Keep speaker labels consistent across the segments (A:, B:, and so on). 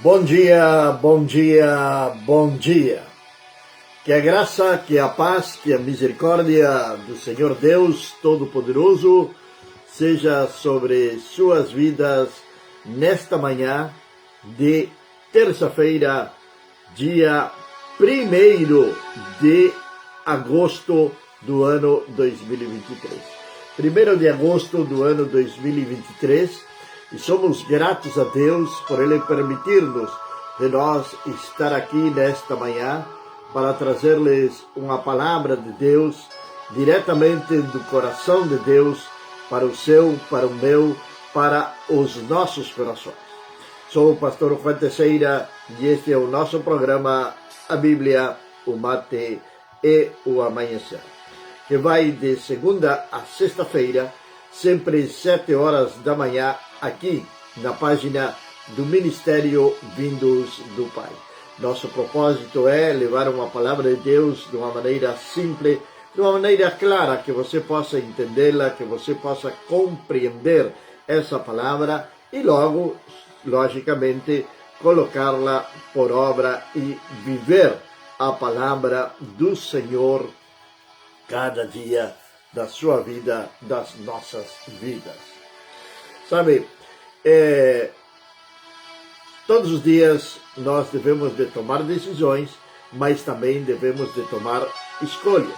A: Bom dia, bom dia, bom dia. Que a graça, que a paz, que a misericórdia do Senhor Deus Todo-Poderoso seja sobre suas vidas nesta manhã de terça-feira, dia 1º de agosto do ano 2023. 1º de agosto do ano 2023. E somos gratos a Deus por Ele permitir-nos de nós estar aqui nesta manhã para trazer-lhes uma palavra de Deus diretamente do coração de Deus para o seu, para o meu, para os nossos corações. Sou o pastor Juan Teixeira e este é o nosso programa A Bíblia, o Mate e o Amanhecer, que vai de segunda a sexta-feira, sempre às 7 horas da manhã, aqui na página do Ministério Vindos do Pai. Nosso propósito é levar uma palavra de Deus de uma maneira simples, de uma maneira clara, que você possa entendê-la, que você possa compreender essa palavra e logo, logicamente, colocá-la por obra e viver a palavra do Senhor cada dia da sua vida, das nossas vidas. Sabe, todos os dias nós devemos de tomar decisões, mas também devemos de tomar escolhas.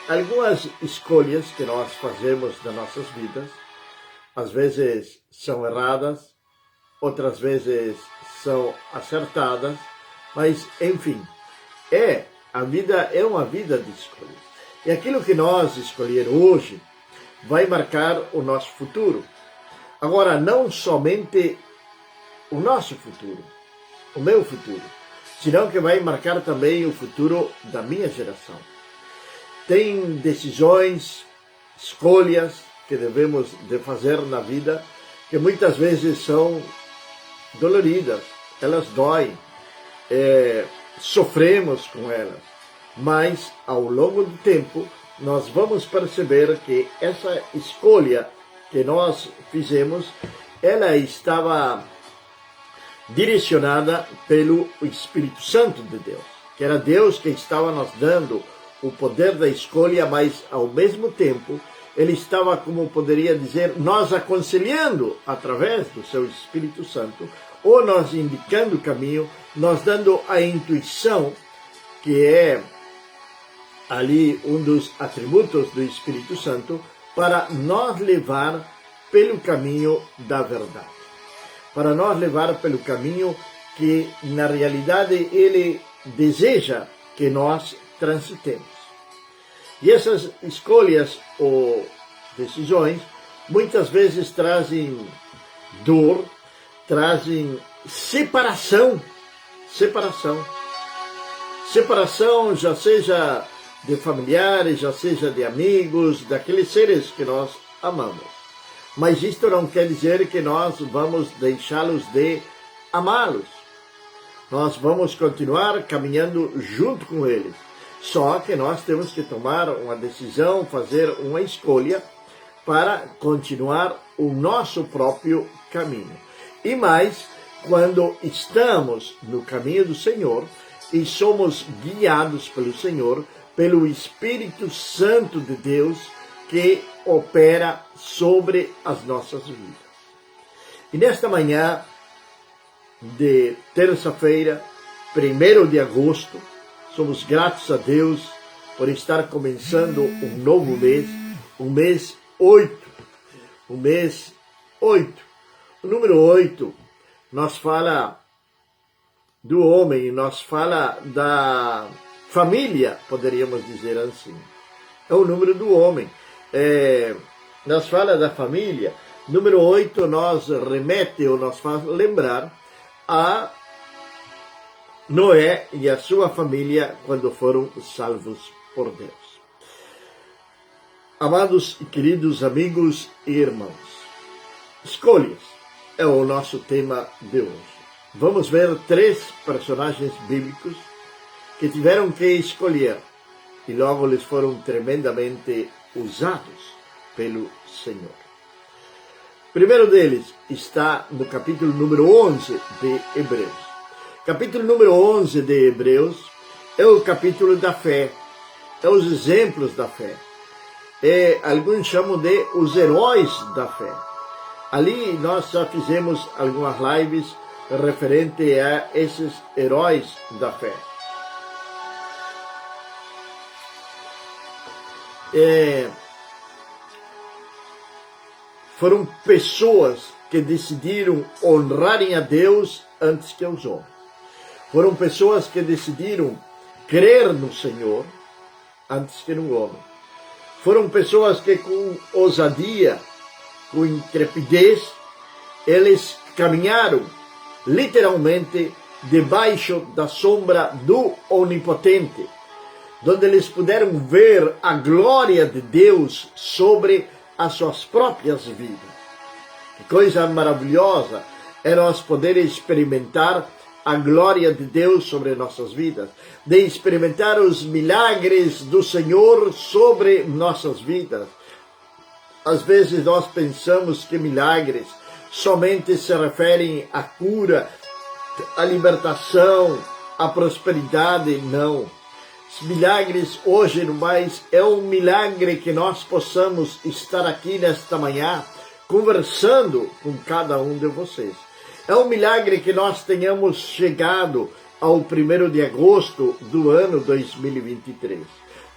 A: Algumas escolhas que nós fazemos nas nossas vidas, às vezes são erradas, outras vezes são acertadas, mas enfim, a vida é uma vida de escolhas. E aquilo que nós escolher hoje vai marcar o nosso futuro. Agora, não somente o nosso futuro, o meu futuro, senão que vai marcar também o futuro da minha geração. Tem decisões, escolhas que devemos de fazer na vida que muitas vezes são doloridas, elas doem, sofremos com elas, mas ao longo do tempo nós vamos perceber que essa escolha que nós fizemos, ela estava direcionada pelo Espírito Santo de Deus, que era Deus que estava nos dando o poder da escolha, mas ao mesmo tempo ele estava, como poderia dizer, nos aconselhando através do seu Espírito Santo, ou nos indicando o caminho, nos dando a intuição, que é ali um dos atributos do Espírito Santo, para nos levar pelo caminho da verdade. Para nos levar pelo caminho que, na realidade, Ele deseja que nós transitemos. E essas escolhas ou decisões, muitas vezes trazem dor, trazem separação, já seja de familiares, já seja de amigos, daqueles seres que nós amamos. Mas isto não quer dizer que nós vamos deixá-los de amá-los. Nós vamos continuar caminhando junto com eles. Só que nós temos que tomar uma decisão, fazer uma escolha para continuar o nosso próprio caminho. E mais, quando estamos no caminho do Senhor e somos guiados pelo Senhor, pelo Espírito Santo de Deus que opera sobre as nossas vidas. E nesta manhã de terça-feira, 1º de agosto, somos gratos a Deus por estar começando um novo mês, o mês 8. O mês 8. O número 8 nos fala do homem, nos fala da família, poderíamos dizer assim. É o número do homem. Nos fala da família. Número 8 nos remete ou nos faz lembrar a Noé e a sua família quando foram salvos por Deus. Amados e queridos amigos e irmãos, escolhas é o nosso tema de hoje. Vamos ver 3 personagens bíblicos que tiveram que escolher e logo eles foram tremendamente usados pelo Senhor. O primeiro deles está no capítulo número 11 de Hebreus. Capítulo número 11 de Hebreus é o capítulo da fé, é os exemplos da fé. Alguns chamam de os heróis da fé. Ali nós já fizemos algumas lives referente a esses heróis da fé. Foram pessoas que decidiram honrarem a Deus antes que aos homens. Foram pessoas que decidiram crer no Senhor antes que no homem. Foram pessoas que com ousadia, com intrepidez, eles caminharam literalmente debaixo da sombra do Onipotente, onde eles puderam ver a glória de Deus sobre as suas próprias vidas. Que coisa maravilhosa é nós poder experimentar a glória de Deus sobre nossas vidas, de experimentar os milagres do Senhor sobre nossas vidas. Às vezes nós pensamos que milagres somente se referem à cura, à libertação, à prosperidade. Não. Os milagres hoje no mais é um milagre que nós possamos estar aqui nesta manhã conversando com cada um de vocês. É um milagre que nós tenhamos chegado ao 1º de agosto do ano 2023.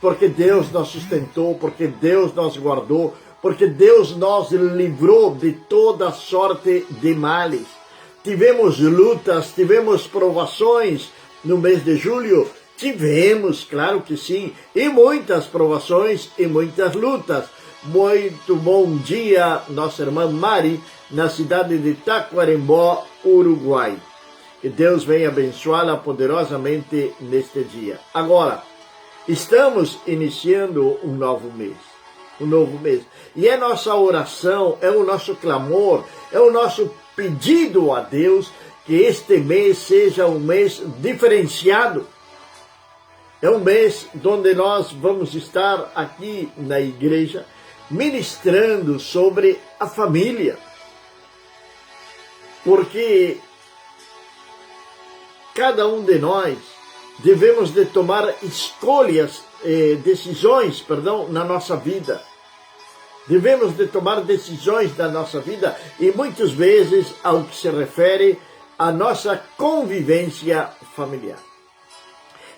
A: Porque Deus nos sustentou, porque Deus nos guardou, porque Deus nos livrou de toda sorte de males. Tivemos lutas, tivemos provações no mês de julho. Tivemos, claro que sim, e muitas provações e muitas lutas. Muito bom dia, nossa irmã Mari, na cidade de Tacuarembó, Uruguai. Que Deus venha abençoá-la poderosamente neste dia. Agora, estamos iniciando um novo mês. E é nossa oração, é o nosso clamor, é o nosso pedido a Deus que este mês seja um mês diferenciado. É um mês onde nós vamos estar aqui na igreja ministrando sobre a família. Porque cada um de nós devemos de tomar decisões na nossa vida. Devemos de tomar decisões na nossa vida e muitas vezes ao que se refere à nossa convivência familiar.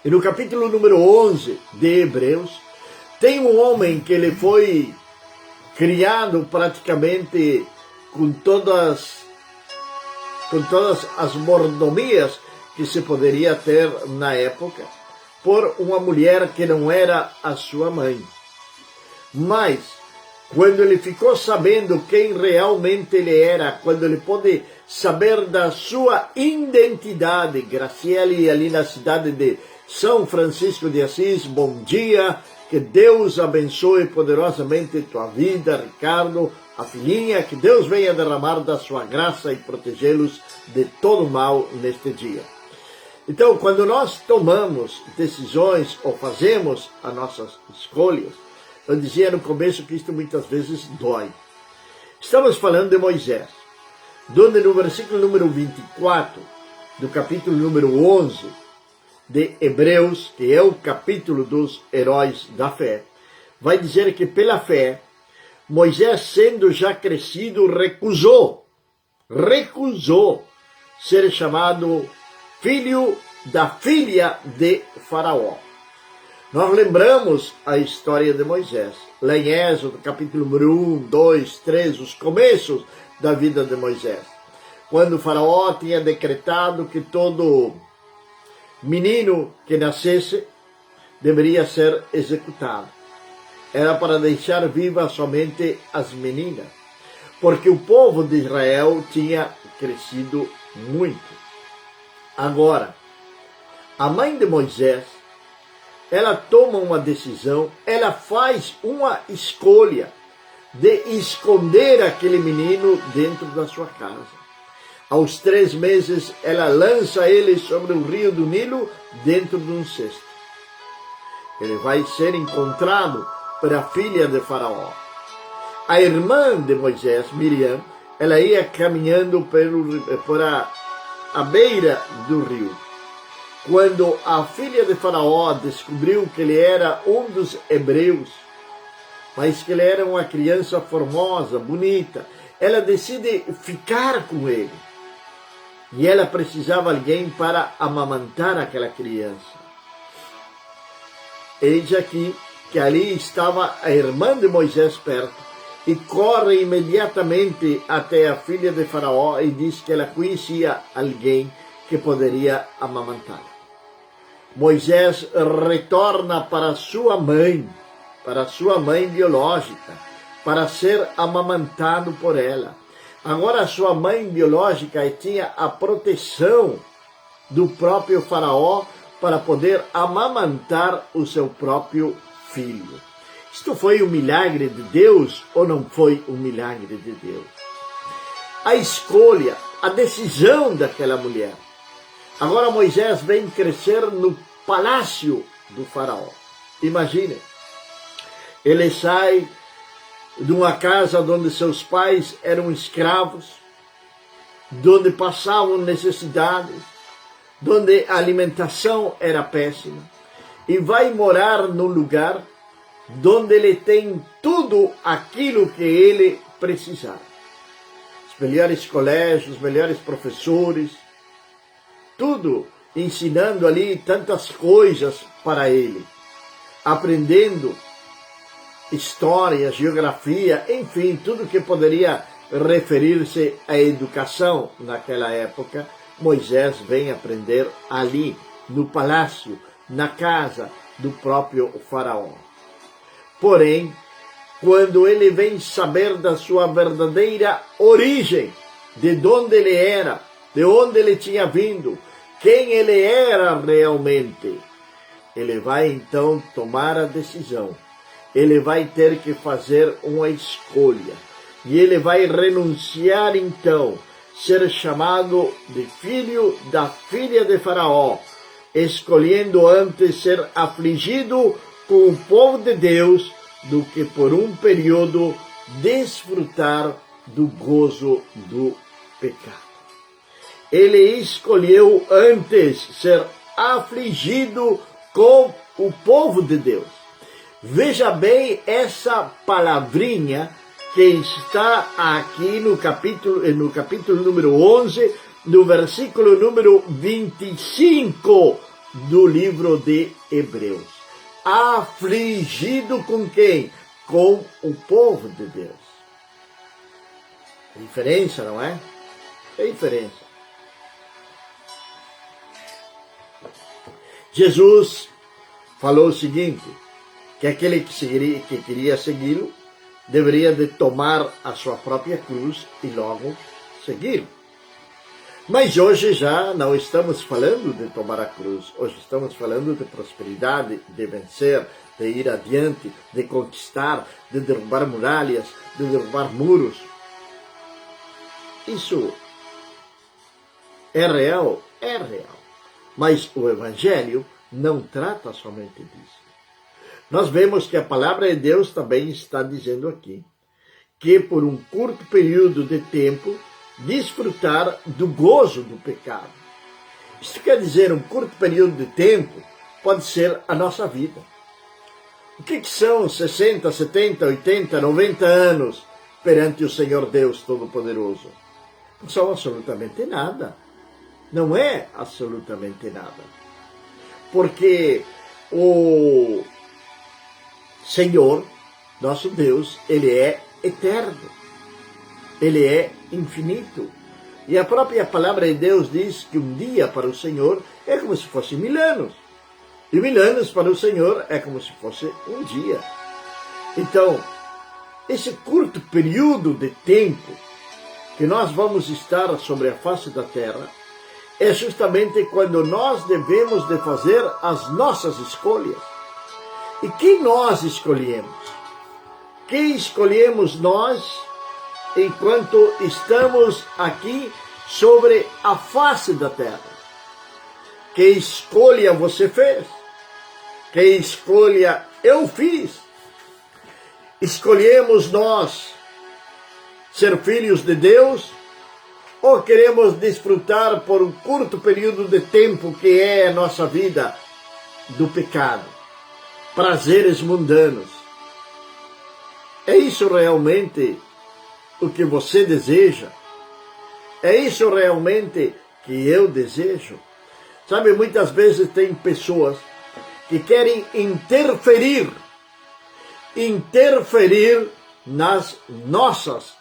A: E no capítulo número 11 de Hebreus, tem um homem que ele foi criado praticamente com todas as mordomias que se poderia ter na época, por uma mulher que não era a sua mãe. Mas, quando ele ficou sabendo quem realmente ele era, quando ele pôde saber da sua identidade, Graciele, ali na cidade de São Francisco de Assis, bom dia, que Deus abençoe poderosamente tua vida, Ricardo, a filhinha, que Deus venha derramar da sua graça e protegê-los de todo mal neste dia. Então, quando nós tomamos decisões ou fazemos as nossas escolhas, eu dizia no começo que isto muitas vezes dói. Estamos falando de Moisés, onde no versículo número 24, do capítulo número 11, de Hebreus, que é o capítulo dos heróis da fé, vai dizer que pela fé, Moisés, sendo já crescido, recusou ser chamado filho da filha de Faraó. Nós lembramos a história de Moisés, lá em Êxodo, capítulo número 1, 2, 3, os começos da vida de Moisés, quando o Faraó tinha decretado que todo menino que nascesse deveria ser executado. Era para deixar vivas somente as meninas, porque o povo de Israel tinha crescido muito. Agora, a mãe de Moisés, ela toma uma decisão, ela faz uma escolha de esconder aquele menino dentro da sua casa. Aos 3 meses, ela lança ele sobre o rio do Nilo dentro de um cesto. Ele vai ser encontrado pela filha de Faraó. A irmã de Moisés, Miriam, ela ia caminhando por a beira do rio. Quando a filha de Faraó descobriu que ele era um dos hebreus, mas que ele era uma criança formosa, bonita, ela decide ficar com ele. E ela precisava de alguém para amamantar aquela criança. Eis aqui que ali estava a irmã de Moisés perto, e corre imediatamente até a filha de Faraó e diz que ela conhecia alguém que poderia amamantá-la. Moisés retorna para sua mãe biológica, para ser amamantado por ela. Agora sua mãe biológica tinha a proteção do próprio Faraó para poder amamantar o seu próprio filho. Isto foi um milagre de Deus ou não foi um milagre de Deus? A escolha, a decisão daquela mulher. Agora Moisés vem crescer no palácio do Faraó. Imagine, ele sai de uma casa onde seus pais eram escravos, onde passavam necessidades, onde a alimentação era péssima, e vai morar num lugar onde ele tem tudo aquilo que ele precisava. Os melhores colégios, os melhores professores, tudo ensinando ali tantas coisas para ele, aprendendo história, geografia, enfim, tudo que poderia referir-se à educação naquela época. Moisés vem aprender ali, no palácio, na casa do próprio Faraó. Porém, quando ele vem saber da sua verdadeira origem, de onde ele era, de onde ele tinha vindo, quem ele era realmente, ele vai então tomar a decisão. Ele vai ter que fazer uma escolha. E ele vai renunciar então, ser chamado de filho da filha de Faraó, escolhendo antes ser afligido com o povo de Deus do que por um período desfrutar do gozo do pecado. Ele escolheu antes ser afligido com o povo de Deus. Veja bem essa palavrinha que está aqui no capítulo número 11, no versículo número 25 do livro de Hebreus. Afligido com quem? Com o povo de Deus. É diferença, não é? É diferença. Jesus falou o seguinte, que aquele que queria segui-lo deveria de tomar a sua própria cruz e logo segui-lo. Mas hoje já não estamos falando de tomar a cruz, hoje estamos falando de prosperidade, de vencer, de ir adiante, de conquistar, de derrubar muralhas, de derrubar muros. Isso é real? É real. Mas o Evangelho não trata somente disso. Nós vemos que a palavra de Deus também está dizendo aqui que por um curto período de tempo desfrutar do gozo do pecado. Isso quer dizer, um curto período de tempo pode ser a nossa vida. O que são 60, 70, 80, 90 anos perante o Senhor Deus Todo-Poderoso? Não são absolutamente nada. Não é absolutamente nada. Porque o Senhor, nosso Deus, Ele é eterno. Ele é infinito. E a própria palavra de Deus diz que um dia para o Senhor é como se fosse 1000 anos. E 1000 anos para o Senhor é como se fosse um dia. Então, esse curto período de tempo que nós vamos estar sobre a face da terra é justamente quando nós devemos de fazer as nossas escolhas. E quem nós escolhemos? Quem escolhemos nós enquanto estamos aqui sobre a face da terra? Que escolha você fez? Que escolha eu fiz? Escolhemos nós ser filhos de Deus, ou queremos desfrutar por um curto período de tempo que é a nossa vida do pecado, prazeres mundanos? É isso realmente o que você deseja? É isso realmente que eu desejo? Sabe, muitas vezes tem pessoas que querem interferir nas nossas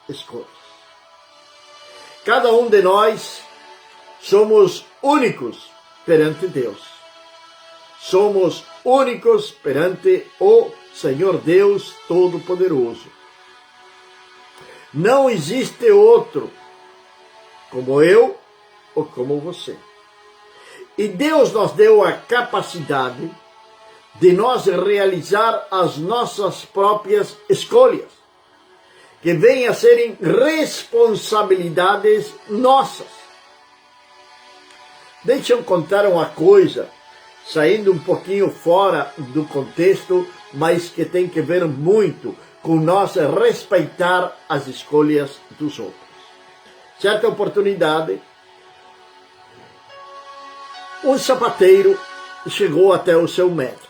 A: escolhas. Cada um de nós somos únicos perante Deus. Somos únicos perante o Senhor Deus Todo-Poderoso. Não existe outro como eu ou como você. E Deus nos deu a capacidade de nós realizar as nossas próprias escolhas, que venham a serem responsabilidades nossas. Deixa eu contar uma coisa, saindo um pouquinho fora do contexto, mas que tem que ver muito com nós respeitar as escolhas dos outros. Certa oportunidade, um sapateiro chegou até o seu médico.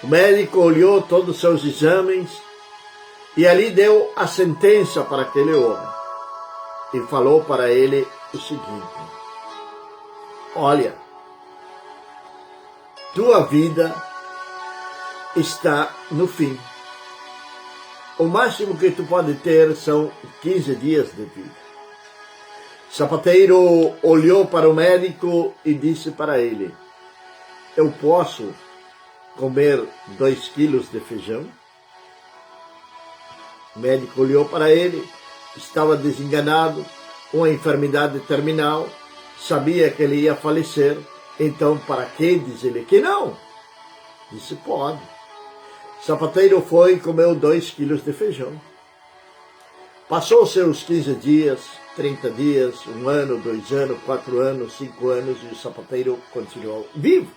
A: O médico olhou todos os seus exames e ali deu a sentença para aquele homem. E falou para ele o seguinte: olha, tua vida está no fim. O máximo que tu pode ter são 15 dias de vida. O sapateiro olhou para o médico e disse para ele: eu posso comer 2 quilos de feijão? O médico olhou para ele, estava desenganado, uma enfermidade terminal, sabia que ele ia falecer, então para que dizer-lhe que não? Disse: pode. O sapateiro foi e comeu 2 quilos de feijão. Passou seus 15 dias, 30 dias, 1 ano, 2 anos, 4 anos, 5 anos, e o sapateiro continuou vivo.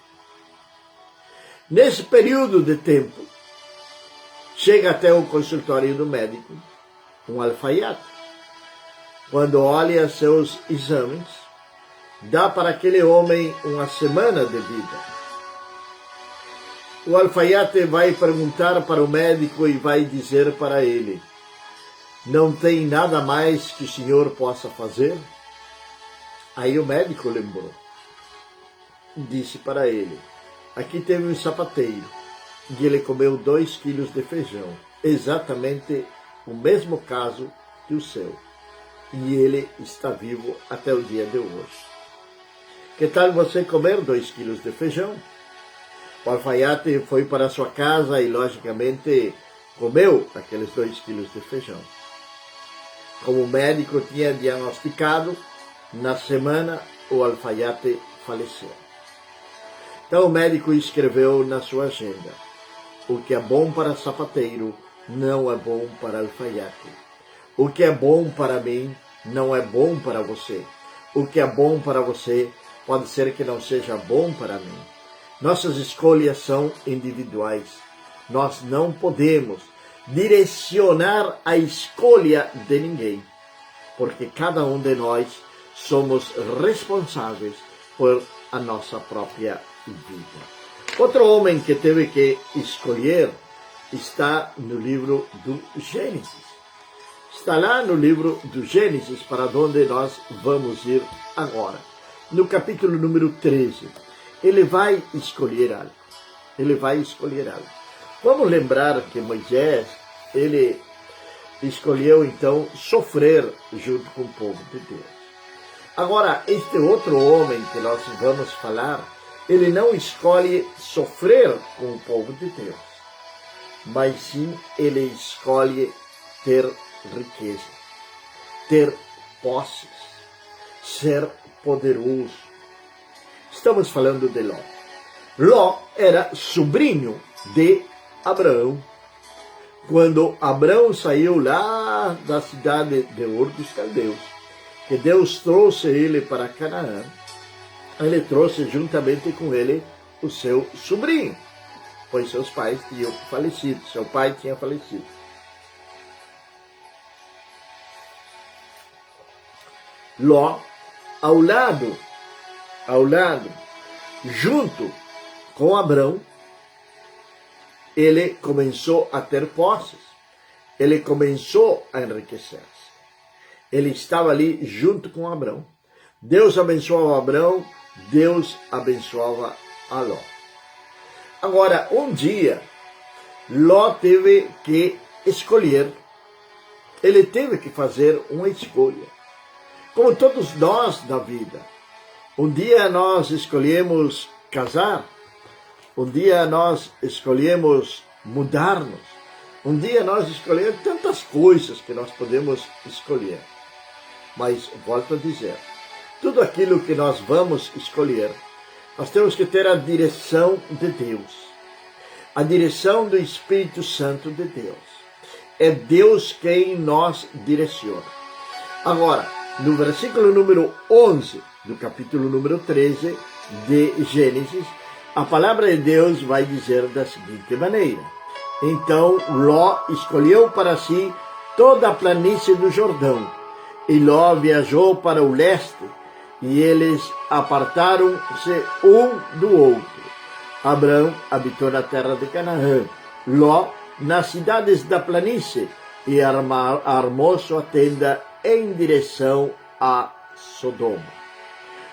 A: Nesse período de tempo, chega até o consultório do médico um alfaiate. Quando olha seus exames, dá para aquele homem 1 semana de vida. O alfaiate vai perguntar para o médico e vai dizer para ele: não tem nada mais que o senhor possa fazer? Aí o médico lembrou. Disse para ele: aqui teve um sapateiro e ele comeu 2 quilos de feijão. Exatamente o mesmo caso que o seu. E ele está vivo até o dia de hoje. Que tal você comer 2 quilos de feijão? O alfaiate foi para sua casa e, logicamente, comeu aqueles 2 quilos de feijão. Como o médico tinha diagnosticado, na semana o alfaiate faleceu. Então o médico escreveu na sua agenda: o que é bom para sapateiro não é bom para alfaiate. O que é bom para mim não é bom para você. O que é bom para você pode ser que não seja bom para mim. Nossas escolhas são individuais. Nós não podemos direcionar a escolha de ninguém, porque cada um de nós somos responsáveis por a nossa própria vida. Outro homem que teve que escolher está no livro do Gênesis. Está lá no livro do Gênesis, para onde nós vamos ir agora. No capítulo número 13, ele vai escolher algo. Ele vai escolher algo. Vamos lembrar que Moisés, ele escolheu então sofrer junto com o povo de Deus. Agora, este outro homem que nós vamos falar, ele não escolhe sofrer com o povo de Deus, mas sim ele escolhe ter riqueza, ter posses, ser poderoso. Estamos falando de Ló. Ló era sobrinho de Abraão. Quando Abraão saiu lá da cidade de Ur dos Caldeus, que Deus trouxe ele para Canaã, ele trouxe juntamente com ele o seu sobrinho, pois seus pais tinham falecido, seu pai tinha falecido. Ló, ao lado, junto com Abrão, ele começou a ter posses, ele começou a enriquecer-se. Ele estava ali junto com Abrão. Deus abençoava Abrão, Deus abençoava a Ló. Agora, um dia, Ló teve que escolher, ele teve que fazer uma escolha. Como todos nós da vida, um dia nós escolhemos casar, um dia nós escolhemos mudar-nos, um dia nós escolhemos tantas coisas que nós podemos escolher. Mas, volto a dizer, tudo aquilo que nós vamos escolher, nós temos que ter a direção de Deus, a direção do Espírito Santo de Deus. É Deus quem nos direciona. Agora, no versículo número 11 do capítulo número 13 de Gênesis, a palavra de Deus vai dizer da seguinte maneira: então Ló escolheu para si toda a planície do Jordão, e Ló viajou para o leste, e eles apartaram-se um do outro. Abrão habitou na terra de Canaã, Ló nas cidades da planície, e armou sua tenda em direção a Sodoma.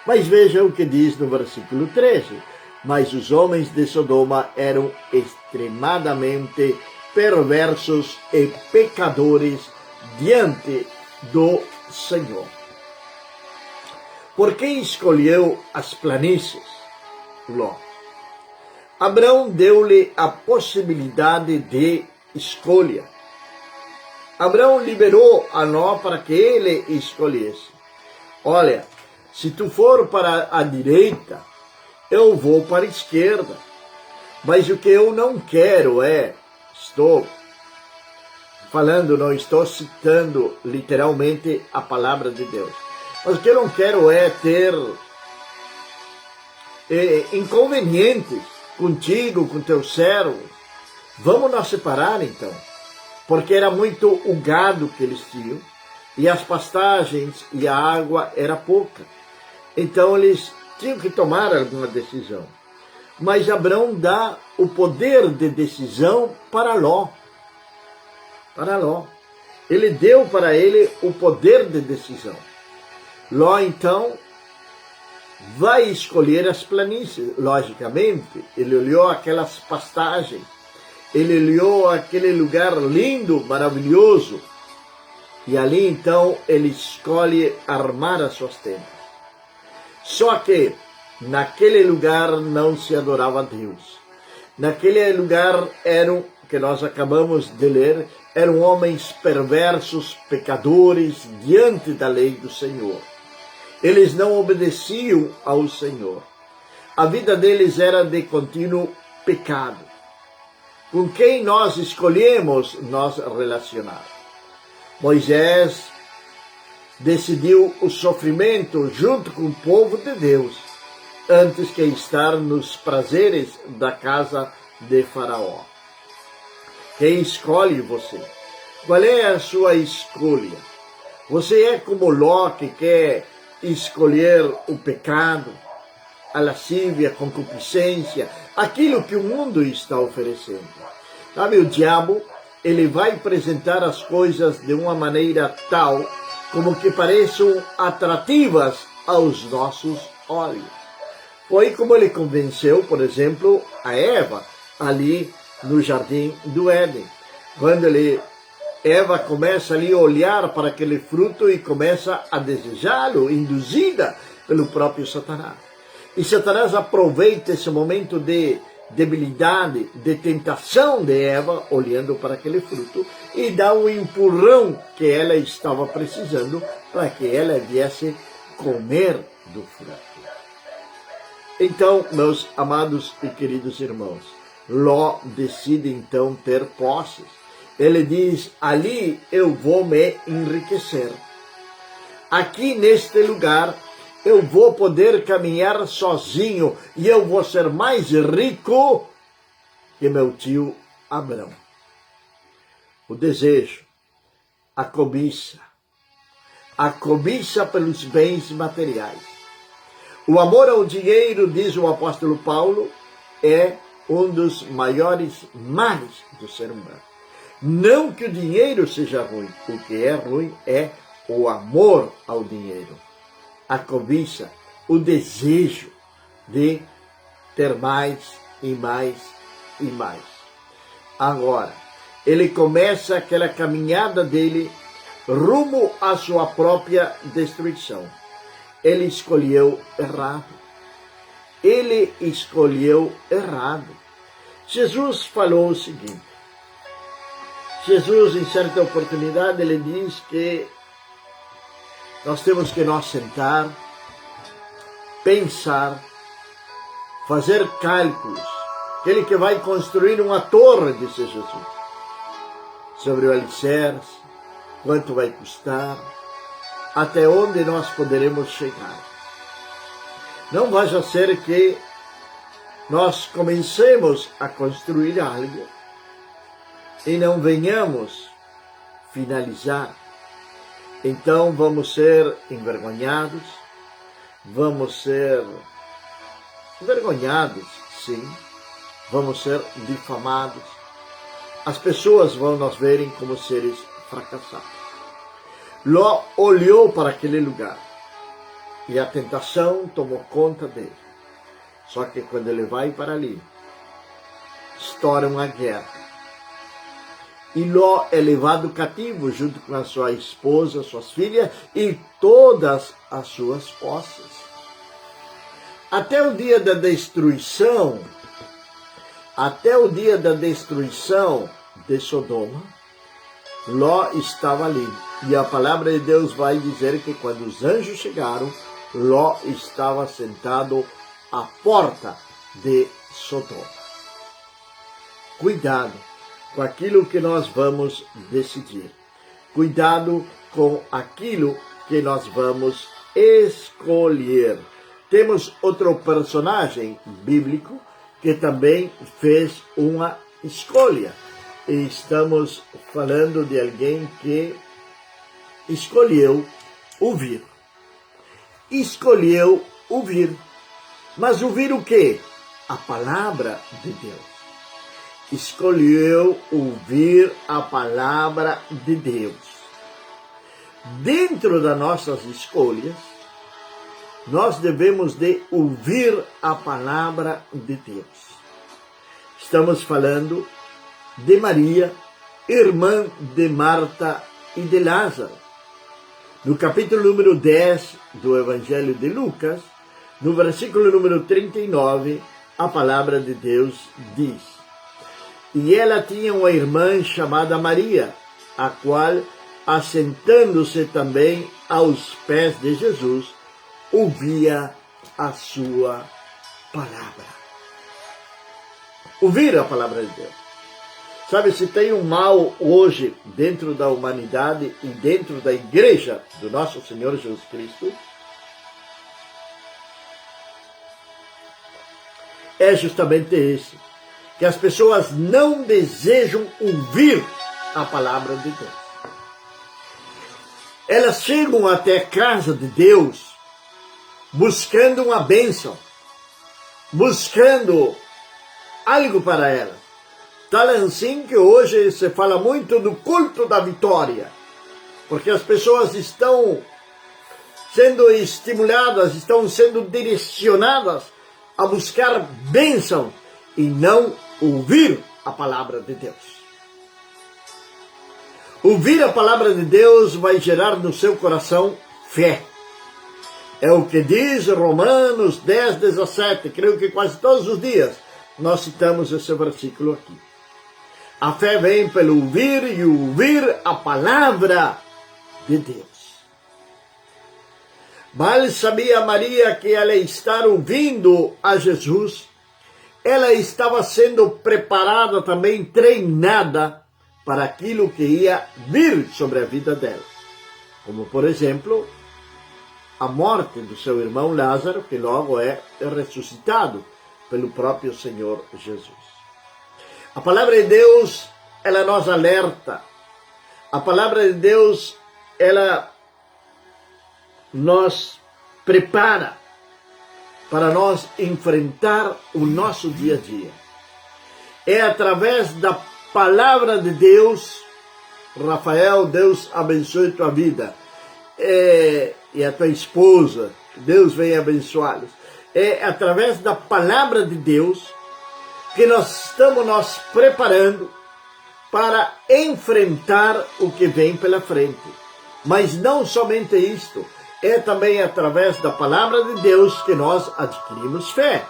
A: Mas veja o que diz no versículo 13. Mas os homens de Sodoma eram extremadamente perversos e pecadores diante do Senhor. Por que escolheu as planícies? Ló. Abrão deu-lhe a possibilidade de escolha. Abrão liberou a Ló para que ele escolhesse. Olha, se tu for para a direita, eu vou para a esquerda. Mas o que eu não quero estou falando, não estou citando literalmente a palavra de Deus. Mas o que eu não quero é ter inconvenientes contigo, com teu servo. Vamos nos separar então. Porque era muito o gado que eles tinham, e as pastagens e a água era pouca. Então eles tinham que tomar alguma decisão. Mas Abrão dá o poder de decisão para Ló. Para Ló. Ele deu para ele o poder de decisão. Ló, então, vai escolher as planícies. Logicamente, ele olhou aquelas pastagens. Ele olhou aquele lugar lindo, maravilhoso. E ali, então, ele escolhe armar as suas tendas. Só que naquele lugar não se adorava a Deus. Naquele lugar eram, que nós acabamos de ler, eram homens perversos, pecadores, diante da lei do Senhor. Eles não obedeciam ao Senhor. A vida deles era de contínuo pecado. Com quem nós escolhemos nos relacionar? Moisés decidiu o sofrimento junto com o povo de Deus, antes que estar nos prazeres da casa de Faraó. Quem escolhe você? Qual é a sua escolha? Você é como Ló, que quer escolher o pecado, a lascívia, a concupiscência, aquilo que o mundo está oferecendo. Sabe, o diabo, ele vai apresentar as coisas de uma maneira tal como que pareçam atrativas aos nossos olhos. Foi como ele convenceu, por exemplo, a Eva, ali no jardim do Éden. Quando Eva começa ali a olhar para aquele fruto e começa a desejá-lo, induzida pelo próprio Satanás. E Satanás aproveita esse momento de debilidade, de tentação de Eva, olhando para aquele fruto, e dá um empurrão que ela estava precisando para que ela viesse comer do fruto. Então, meus amados e queridos irmãos, Ló decide então ter posses. Ele diz, ali eu vou me enriquecer. Aqui neste lugar eu vou poder caminhar sozinho e eu vou ser mais rico que meu tio Abrão. O desejo, a cobiça, a cobiça pelos bens materiais. O amor ao dinheiro, diz o apóstolo Paulo, é um dos maiores males do ser humano. Não que o dinheiro seja ruim, o que é ruim é o amor ao dinheiro, a cobiça, o desejo de ter mais e mais e mais. Agora, ele começa aquela caminhada dele rumo à sua própria destruição. Ele escolheu errado. Ele escolheu errado. Jesus falou o seguinte. Jesus, em certa oportunidade, ele diz que nós temos que nos sentar, pensar, fazer cálculos. Aquele que vai construir uma torre, disse Jesus, sobre o alicerce, quanto vai custar, até onde nós poderemos chegar. Não vai ser que nós comecemos a construir algo e não venhamos finalizar. Então vamos ser envergonhados, vamos ser envergonhados, sim, vamos ser difamados. As pessoas vão nos verem como seres fracassados. Ló olhou para aquele lugar e a tentação tomou conta dele. Só que quando ele vai para ali, estoura uma guerra. E Ló é levado cativo junto com a sua esposa, suas filhas e todas as suas posses. Até o dia da destruição, de Sodoma, Ló estava ali. E a palavra de Deus vai dizer que quando os anjos chegaram, Ló estava sentado à porta de Sodoma. Cuidado com aquilo que nós vamos decidir. Cuidado com aquilo que nós vamos escolher. Temos outro personagem bíblico que também fez uma escolha. E estamos falando de alguém que escolheu ouvir. Escolheu ouvir. Mas ouvir o quê? A palavra de Deus. Escolheu ouvir a palavra de Deus. Dentro das nossas escolhas, nós devemos de ouvir a palavra de Deus. Estamos falando de Maria, irmã de Marta e de Lázaro. No capítulo número 10 do Evangelho de Lucas, no versículo número 39, a palavra de Deus diz: E ela tinha uma irmã chamada Maria, a qual, assentando-se também aos pés de Jesus, ouvia a sua palavra. Ouvir a palavra de Deus. Sabe, se tem um mal hoje dentro da humanidade e dentro da igreja do nosso Senhor Jesus Cristo, é justamente esse. Que as pessoas não desejam ouvir a palavra de Deus. Elas chegam até a casa de Deus buscando uma bênção, buscando algo para elas. Tal assim que hoje se fala muito do culto da vitória, porque as pessoas estão sendo estimuladas, estão sendo direcionadas a buscar bênção e não ouvir a palavra de Deus. Ouvir a palavra de Deus vai gerar no seu coração fé. É o que diz Romanos 10, 17. Creio que quase todos os dias nós citamos esse versículo aqui. A fé vem pelo ouvir e ouvir a palavra de Deus. Mal sabia Maria que ela estar ouvindo a Jesus, ela estava sendo preparada também, treinada para aquilo que ia vir sobre a vida dela. Como, por exemplo, a morte do seu irmão Lázaro, que logo é ressuscitado pelo próprio Senhor Jesus. A palavra de Deus, ela nos alerta. A palavra de Deus, ela nos prepara para nós enfrentar o nosso dia a dia. É através da palavra de Deus. Rafael, Deus abençoe tua vida. E a tua esposa, Deus venha abençoá-los. É através da palavra de Deus que nós estamos nos preparando para enfrentar o que vem pela frente. Mas não somente isto, é também através da palavra de Deus que nós adquirimos fé.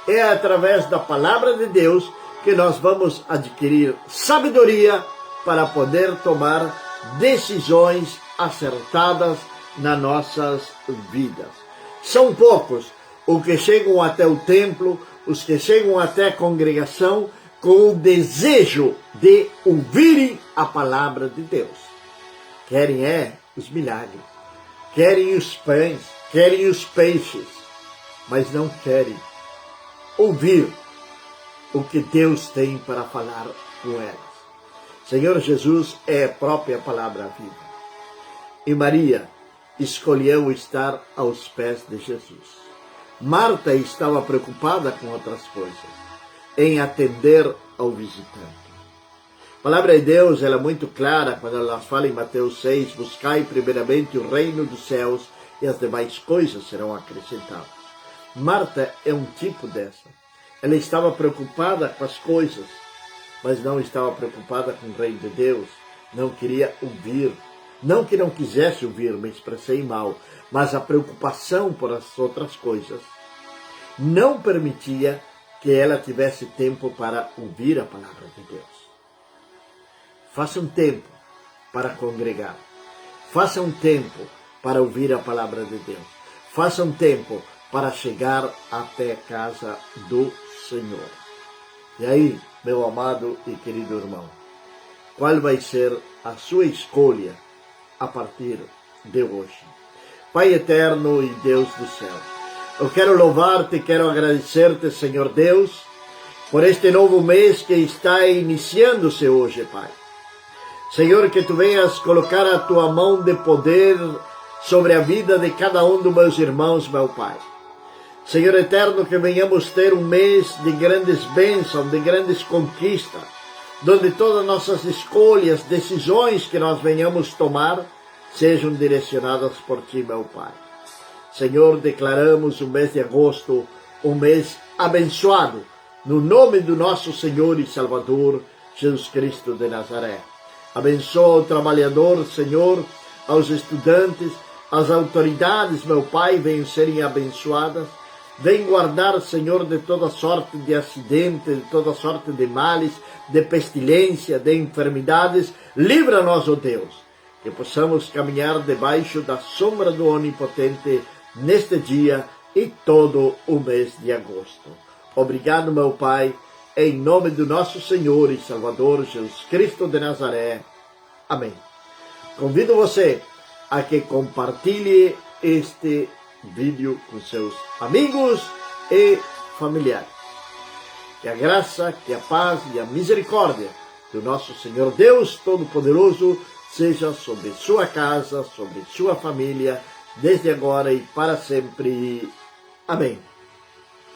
A: É através da palavra de Deus que nós vamos adquirir sabedoria para poder tomar decisões acertadas nas nossas vidas. São poucos os que chegam até o templo, os que chegam até a congregação com o desejo de ouvirem a palavra de Deus. Querem os milagres, querem os pães, querem os peixes, mas não querem ouvir o que Deus tem para falar com elas. Senhor Jesus é a própria palavra viva. E Maria escolheu estar aos pés de Jesus. Marta estava preocupada com outras coisas, em atender ao visitante. A palavra de Deus ela é muito clara quando ela fala em Mateus 6, buscai primeiramente o reino dos céus e as demais coisas serão acrescentadas. Marta é um tipo dessa. Ela estava preocupada com as coisas, mas não estava preocupada com o reino de Deus. Não queria ouvir. Não que não quisesse ouvir, me expressei mal, mas a preocupação por as outras coisas não permitia que ela tivesse tempo para ouvir a palavra de Deus. Faça um tempo para congregar. Faça um tempo para ouvir a palavra de Deus. Faça um tempo para chegar até a casa do Senhor. E aí, meu amado e querido irmão, qual vai ser a sua escolha a partir de hoje? Pai eterno e Deus do céu, eu quero louvar-te, quero agradecer-te, Senhor Deus, por este novo mês que está iniciando-se hoje, Pai. Senhor, que tu venhas colocar a tua mão de poder sobre a vida de cada um dos meus irmãos, meu Pai. Senhor eterno, que venhamos ter um mês de grandes bênçãos, de grandes conquistas, onde todas as nossas escolhas, decisões que nós venhamos tomar, sejam direcionadas por Ti, meu Pai. Senhor, declaramos o mês de agosto um mês abençoado, no nome do nosso Senhor e Salvador, Jesus Cristo de Nazaré. Abençoa o trabalhador, Senhor, aos estudantes, as autoridades, meu Pai, venham serem abençoadas. Vem guardar, Senhor, de toda sorte de acidente, de toda sorte de males, de pestilência, de enfermidades. Livra-nos, ó Deus, que possamos caminhar debaixo da sombra do Onipotente neste dia e todo o mês de agosto. Obrigado, meu Pai, em nome do nosso Senhor e Salvador Jesus Cristo de Nazaré. Amém. Convido você a que compartilhe este vídeo com seus amigos e familiares. Que a graça, que a paz e a misericórdia do nosso Senhor Deus Todo-Poderoso seja sobre sua casa, sobre sua família, desde agora e para sempre. Amém.